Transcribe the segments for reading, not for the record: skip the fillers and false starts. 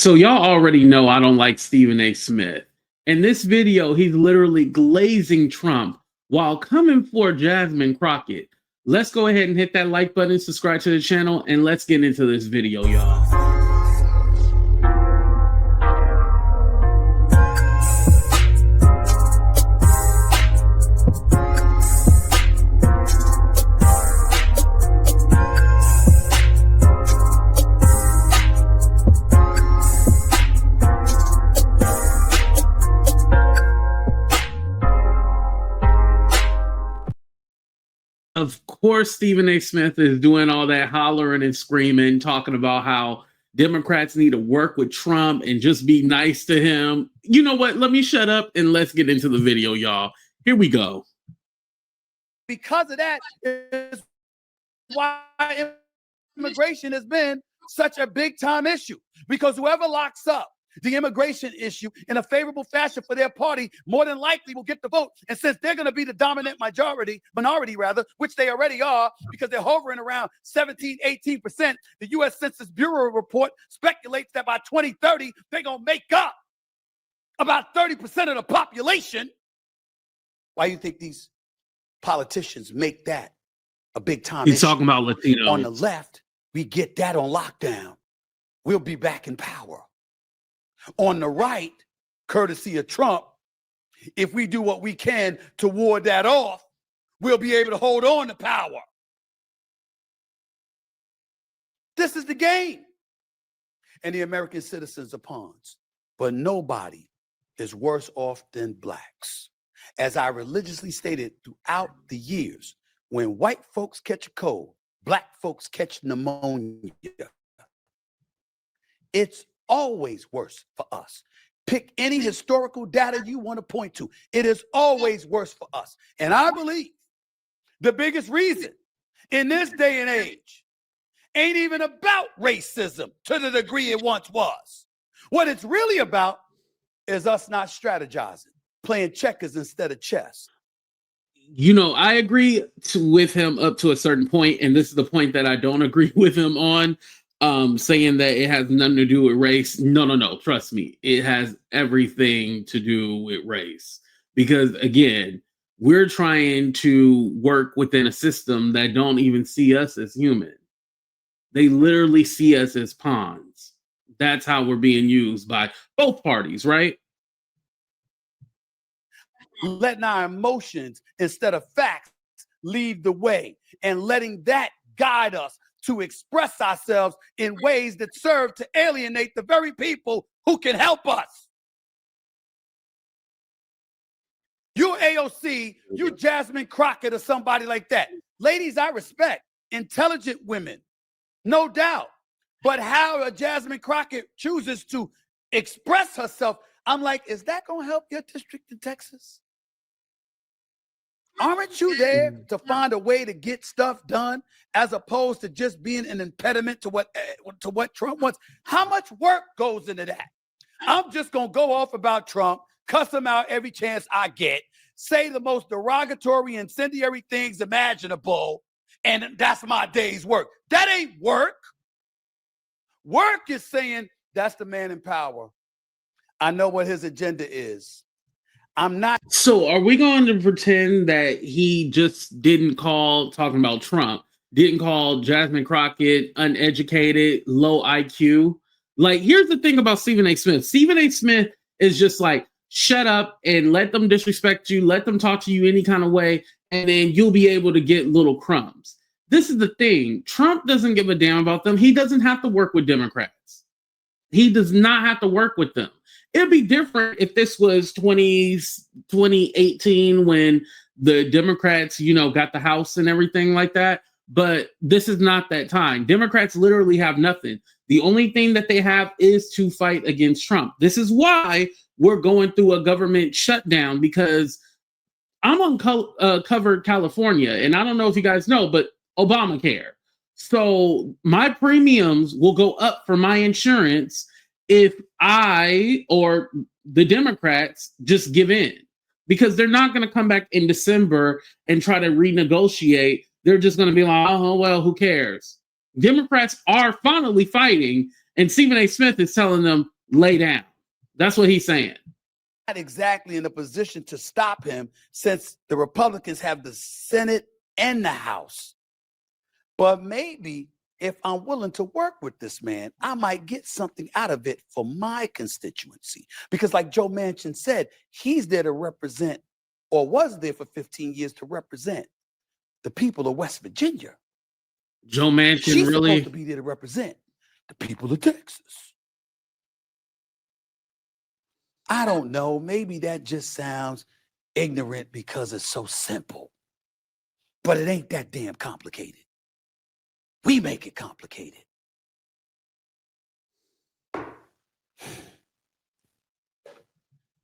So y'all already know I don't like Stephen A. Smith. In this video, he's literally glazing Trump while coming for Jasmine Crockett. Let's go ahead and hit that like button, subscribe to the channel, and let's get into this video, y'all. Of course, Stephen A. Smith is doing all that hollering and screaming, talking about how Democrats need to work with Trump and just be nice to him. You know what? Let me shut up and let's get into the video, y'all. Here we go. Because of that is why immigration has been such a big time issue, because whoever locks up the immigration issue in a favorable fashion for their party more than likely will get the vote. And since they're going to be the dominant minority rather, which they already are, because they're hovering around 17, 18%, the U.S. Census Bureau report speculates that by 2030, they're going to make up about 30% of the population. Why do you think these politicians make that a big time issue? He's talking about Latinos. On the left, we get that on lockdown. We'll be back in power. On the right, courtesy of Trump, if we do what we can to ward that off, we'll be able to hold on to power. This is the game. And the American citizens are pawns. But nobody is worse off than blacks. As I religiously stated throughout the years, when white folks catch a cold, black folks catch pneumonia. It's always worse for us. Pick any historical data you want to point to. It is always worse for us. And I believe the biggest reason in this day and age ain't even about racism to the degree it once was. What it's really about is us not strategizing, playing checkers instead of chess. You know, I agree with him up to a certain point, and this is the point that I don't agree with him on. Saying that it has nothing to do with race. No. Trust me. It has everything to do with race. Because again, we're trying to work within a system that don't even see us as human. They literally see us as pawns. That's how we're being used by both parties, right? Letting our emotions instead of facts lead the way and letting that guide us to express ourselves in ways that serve to alienate the very people who can help us. You AOC, you Jasmine Crockett or somebody like that. Ladies, I respect intelligent women, no doubt. But how a Jasmine Crockett chooses to express herself, I'm like, is that going to help your district in Texas? Aren't you there to find a way to get stuff done as opposed to just being an impediment to what Trump wants? How much work goes into that? I'm just going to go off about Trump, cuss him out every chance I get, say the most derogatory, incendiary things imaginable, and that's my day's work. That ain't work. Work is saying that's the man in power. I know what his agenda is. I'm not. So are we going to pretend that he just didn't call, talking about Trump, didn't call Jasmine Crockett uneducated, low IQ? Like, here's the thing about Stephen A. Smith. Stephen A. Smith is just like, shut up and let them disrespect you, let them talk to you any kind of way, and then you'll be able to get little crumbs. This is the thing. Trump doesn't give a damn about them. He doesn't have to work with Democrats. He does not have to work with them. It'd be different if this was 2018 when the Democrats, you know, got the House and everything like that. But this is not that time. Democrats literally have nothing. The only thing that they have is to fight against Trump. This is why we're going through a government shutdown, because I'm on covered California. And I don't know if you guys know, but Obamacare. So my premiums will go up for my insurance if I or the Democrats just give in, because they're not going to come back in December and try to renegotiate. They're just going to be like, oh, well, who cares? Democrats are finally fighting, And Stephen A. Smith is telling them, lay down. That's what he's saying. Not exactly in a position to stop him, since the Republicans have the Senate and the House. But maybe if I'm willing to work with this man, I might get something out of it for my constituency. Because like Joe Manchin said, he's there to represent, or was there for 15 years to represent, the people of West Virginia. Joe Manchin She's really supposed to be there to represent the people of Texas. I don't know. Maybe that just sounds ignorant because it's so simple. But it ain't that damn complicated. We make it complicated.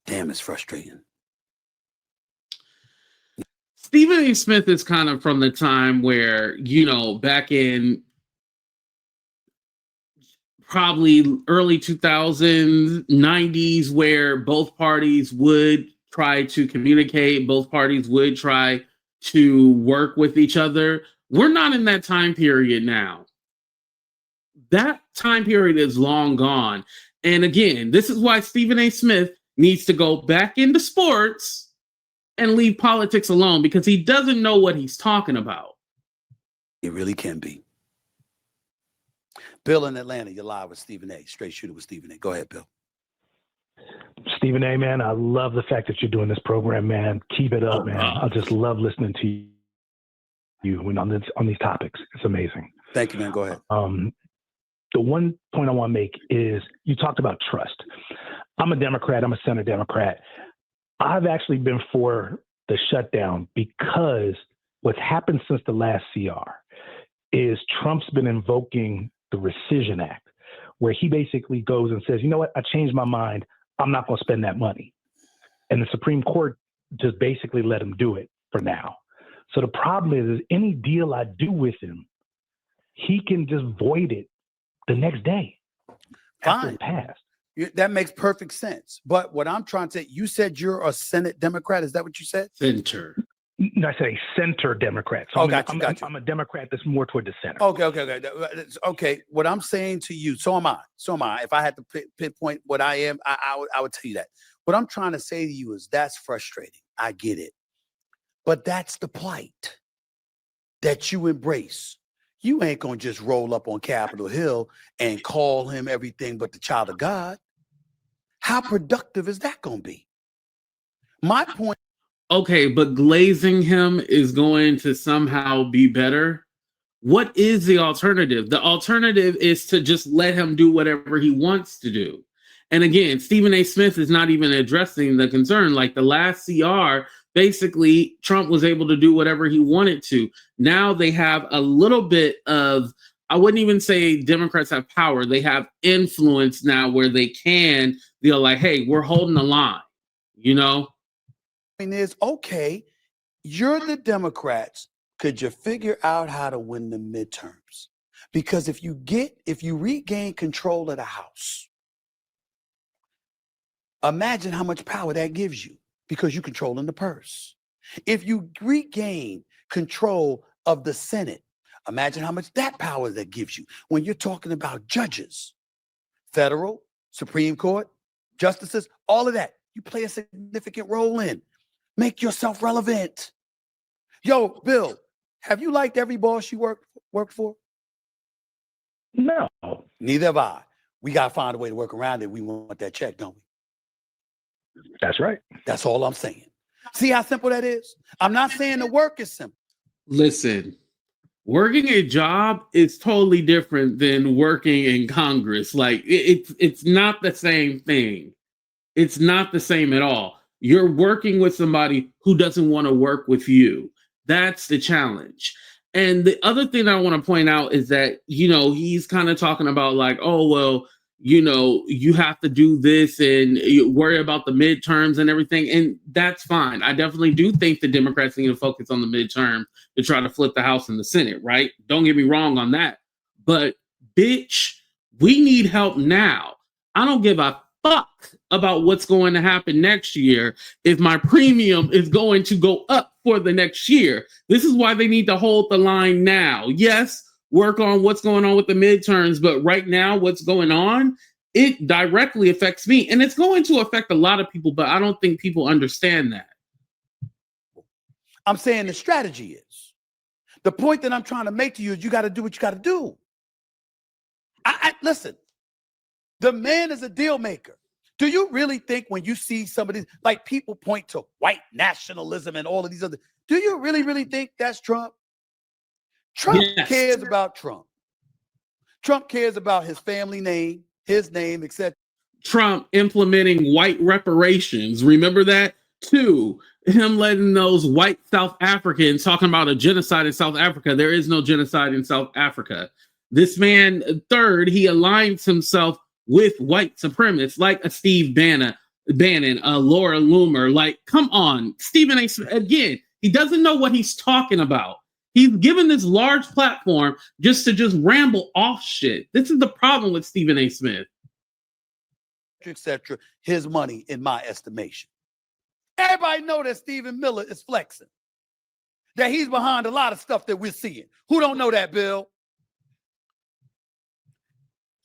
Damn, it's frustrating. Stephen A. Smith is kind of from the time where, you know, back in probably early 2000s, 90s, where both parties would try to communicate, both parties would try to work with each other. We're not in that time period now. That time period is long gone. And again, this is why Stephen A. Smith needs to go back into sports and leave politics alone, because he doesn't know what he's talking about. It really can be. Bill in Atlanta, you're live with Stephen A. Straight Shooter with Stephen A. Go ahead, Bill. Stephen A., man, I love the fact that you're doing this program, man. Keep it up, man. I just love listening to you on these topics. It's amazing. Thank you, man. Go ahead. The one point I want to make is you talked about trust. I'm a Democrat. I'm a Senate Democrat. I've actually been for the shutdown because what's happened since the last CR is Trump's been invoking the Rescission Act, where he basically goes and says, you know what, I changed my mind. I'm not going to spend that money. And the Supreme Court just basically let him do it for now. So the problem is any deal I do with him, he can just void it the next day. Fine. Passed. That makes perfect sense. But what I'm trying to say, you said you're a Senate Democrat. Is that what you said? Center. No, I said a center Democrat. So I'm a Democrat that's more toward the center. Okay. What I'm saying to you, so am I. If I had to pinpoint what I am, I would tell you that. What I'm trying to say to you is that's frustrating. I get it. But that's the plight that you embrace. You ain't going to just roll up on Capitol Hill and call him everything but the child of God. How productive is that going to be? My point. Okay, but glazing him is going to somehow be better. What is the alternative? The alternative is to just let him do whatever he wants to do. And again, Stephen A. Smith is not even addressing the concern. Like the last CR, basically, Trump was able to do whatever he wanted to. Now they have a little bit of, I wouldn't even say Democrats have power. They have influence now where they can feel like, hey, we're holding the line, you know? Is okay, you're the Democrats. Could you figure out how to win the midterms? Because if you regain control of the House, imagine how much power that gives you because you're controlling the purse. If you regain control of the Senate, imagine how much that power that gives you when you're talking about judges, federal, Supreme Court, justices, all of that. You play a significant role in. Make yourself relevant. Yo, Bill, have you liked every boss you worked for? No. Neither have I. We got to find a way to work around it. We want that check, don't we? That's right. That's all I'm saying. See how simple that is? I'm not saying the work is simple. Listen, working a job is totally different than working in Congress. Like it's not the same thing. It's not the same at all. You're working with somebody who doesn't want to work with you. That's the challenge. And the other thing I want to point out is that, you know, he's kind of talking about like, oh, well, you know, you have to do this and you worry about the midterms and everything. And that's fine. I definitely do think the Democrats need to focus on the midterm to try to flip the House and the Senate, right? Don't get me wrong on that. But bitch, we need help now. I don't give a fuck about what's going to happen next year if my premium is going to go up for the next year. This is why they need to hold the line now. Yes, work on what's going on with the midterms. But right now, what's going on, it directly affects me. And it's going to affect a lot of people, but I don't think people understand that. I'm saying the strategy is. The point that I'm trying to make to you is you got to do what you got to do. Listen, the man is a deal maker. Do you really think when you see somebody, like people point to white nationalism and all of these other, do you really think that's Trump? Trump cares about Trump. Trump cares about his family name, his name, etc. Trump implementing white reparations. Remember that? 2, him letting those white South Africans talking about a genocide in South Africa. There is no genocide in South Africa. This man, 3rd, he aligns himself with white supremacists like a Steve Bannon, Laura Loomer. Like, come on, Stephen A. Smith, again, he doesn't know what he's talking about. He's given this large platform just to ramble off shit. This is the problem with Stephen A. Smith. Etc. His money, in my estimation. Everybody know that Stephen Miller is flexing. That he's behind a lot of stuff that we're seeing. Who don't know that, Bill?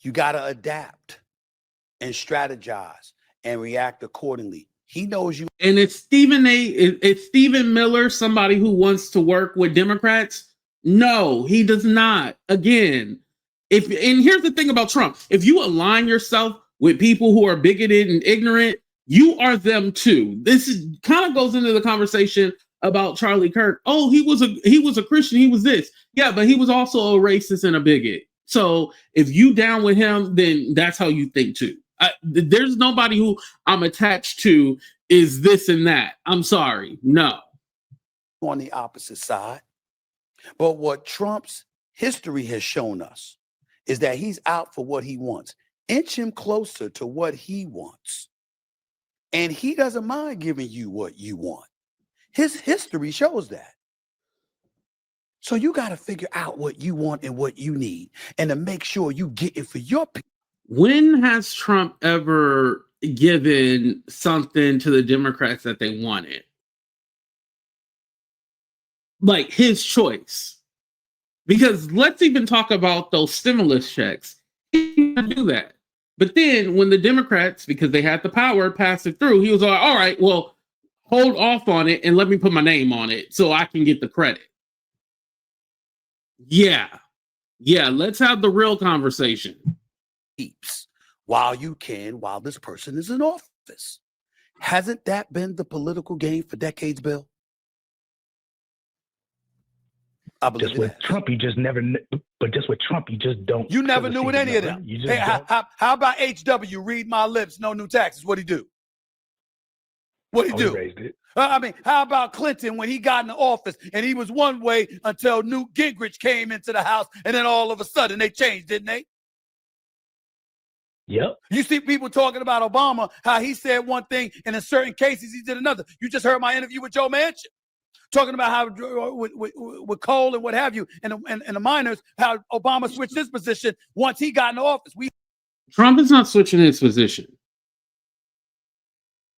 You got to adapt and strategize and react accordingly. He knows you. And it's Stephen Miller, somebody who wants to work with Democrats? No, he does not. Again, and here's the thing about Trump. If you align yourself with people who are bigoted and ignorant, you are them too. This kind of goes into the conversation about Charlie Kirk. Oh, he was a Christian. He was this. Yeah, but he was also a racist and a bigot. So if you down with him, then that's how you think too. There's nobody who I'm attached to is this and that. I'm sorry. No. On the opposite side. But what Trump's history has shown us is that he's out for what he wants. Inch him closer to what he wants. And he doesn't mind giving you what you want. His history shows that. So you got to figure out what you want and what you need and to make sure you get it for your people. When has Trump ever given something to the Democrats that they wanted? Like his choice. Because let's even talk about those stimulus checks. He didn't do that. But then when the Democrats, because they had the power, passed it through, he was like, all right, well, hold off on it and let me put my name on it so I can get the credit. Yeah, let's have the real conversation. While this person is in office. Hasn't that been the political game for decades, Bill? I believe just with Trump, you just never. But just with Trump, you just don't. You never knew with any of them. Hey, how about HW? Read my lips. No new taxes. What'd he do? What'd he do? He raised it. How about Clinton when he got in the office and he was one way until Newt Gingrich came into the house, and then all of a sudden they changed, didn't they? Yep. You see people talking about Obama, how he said one thing, and in certain cases he did another. You just heard my interview with Joe Manchin, talking about how with Cole and what have you, and the minors, how Obama switched his position once he got in the office. Trump is not switching his position.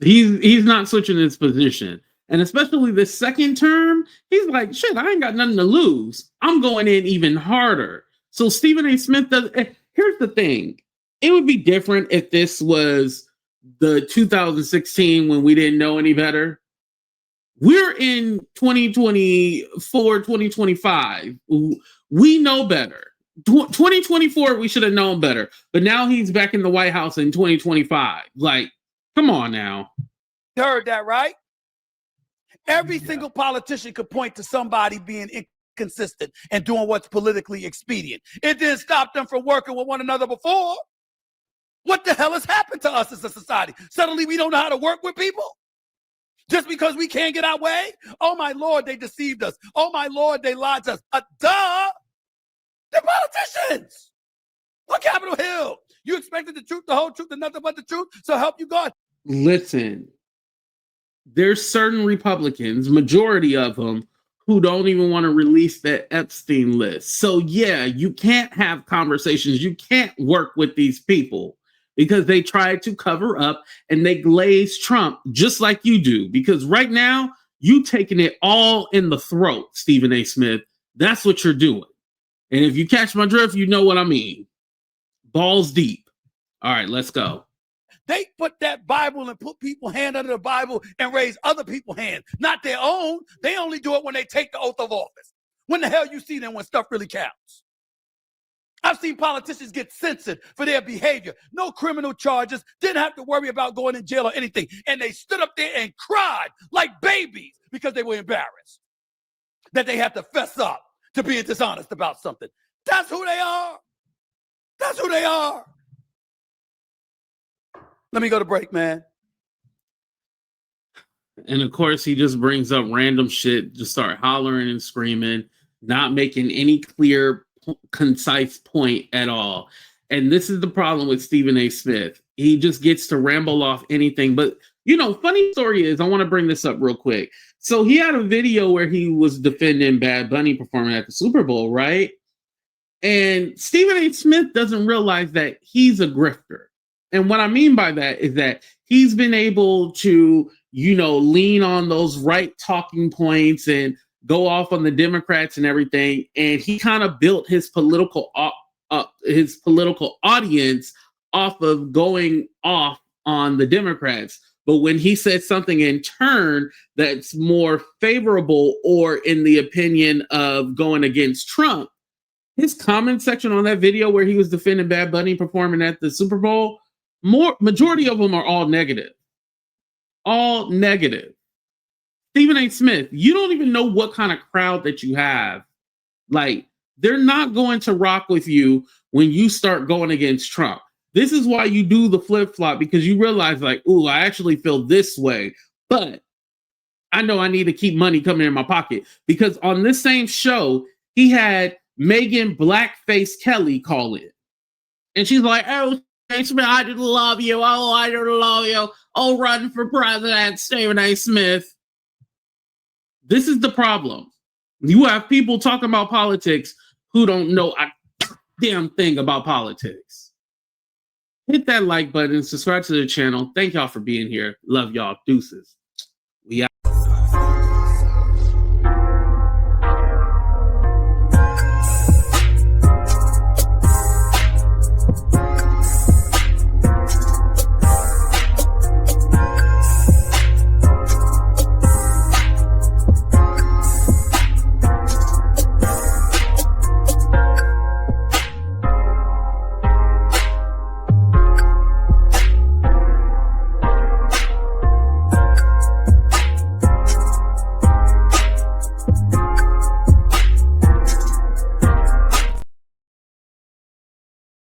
He's not switching his position. And especially the second term, he's like, shit, I ain't got nothing to lose. I'm going in even harder. So Stephen A. Smith does. Here's the thing. It would be different if this was the 2016 when we didn't know any better. We're in 2024, 2025. We know better. 2024, we should have known better. But now he's back in the White House in 2025. Like, come on now. You heard that, right? Every single politician could point to somebody being inconsistent and doing what's politically expedient. It didn't stop them from working with one another before. What the hell has happened to us as a society? Suddenly we don't know how to work with people? Just because we can't get our way? Oh, my Lord, they deceived us. Oh, my Lord, they lied to us. Duh! They're politicians. Look, Capitol Hill. You expected the truth, the whole truth, and nothing but the truth? So help you God. Listen, there's certain Republicans, majority of them, who don't even want to release that Epstein list. So yeah, you can't have conversations. You can't work with these people because they tried to cover up and they glaze Trump just like you do. Because right now, you taking it all in the throat, Stephen A. Smith. That's what you're doing. And if you catch my drift, you know what I mean. Balls deep. All right, let's go. They put that Bible and put people's hand under the Bible and raise other people's hands, not their own. They only do it when they take the oath of office. When the hell you see them when stuff really counts? I've seen politicians get censored for their behavior. No criminal charges, didn't have to worry about going in jail or anything. And they stood up there and cried like babies because they were embarrassed that they had to fess up to being dishonest about something. That's who they are. That's who they are. Let me go to break, man. And of course, he just brings up random shit, just start hollering and screaming, not making any clear, concise point at all. And this is the problem with Stephen A. Smith. He just gets to ramble off anything. But, you know, funny story is, I want to bring this up real quick. So he had a video where he was defending Bad Bunny performing at the Super Bowl, right? And Stephen A. Smith doesn't realize that he's a grifter. And what I mean by that is that he's been able to, you know, lean on those right talking points and go off on the Democrats and everything. And he kind of built his political audience off of going off on the Democrats. But when he said something in turn that's more favorable or in the opinion of going against Trump, his comment section on that video where he was defending Bad Bunny performing at the Super Bowl, majority of them are all negative. All negative. Stephen A. Smith, you don't even know what kind of crowd that you have. Like, they're not going to rock with you when you start going against Trump. This is why you do the flip-flop, because you realize, like, ooh, I actually feel this way, but I know I need to keep money coming in my pocket. Because on this same show, he had Megan Blackface Kelly call in. And she's like, oh, Smith, I just love you. Oh, I just love you. Oh, run for president, Stephen A. Smith. This is the problem. You have people talking about politics who don't know a damn thing about politics. Hit that like button, subscribe to the channel. Thank y'all for being here. Love y'all. Deuces.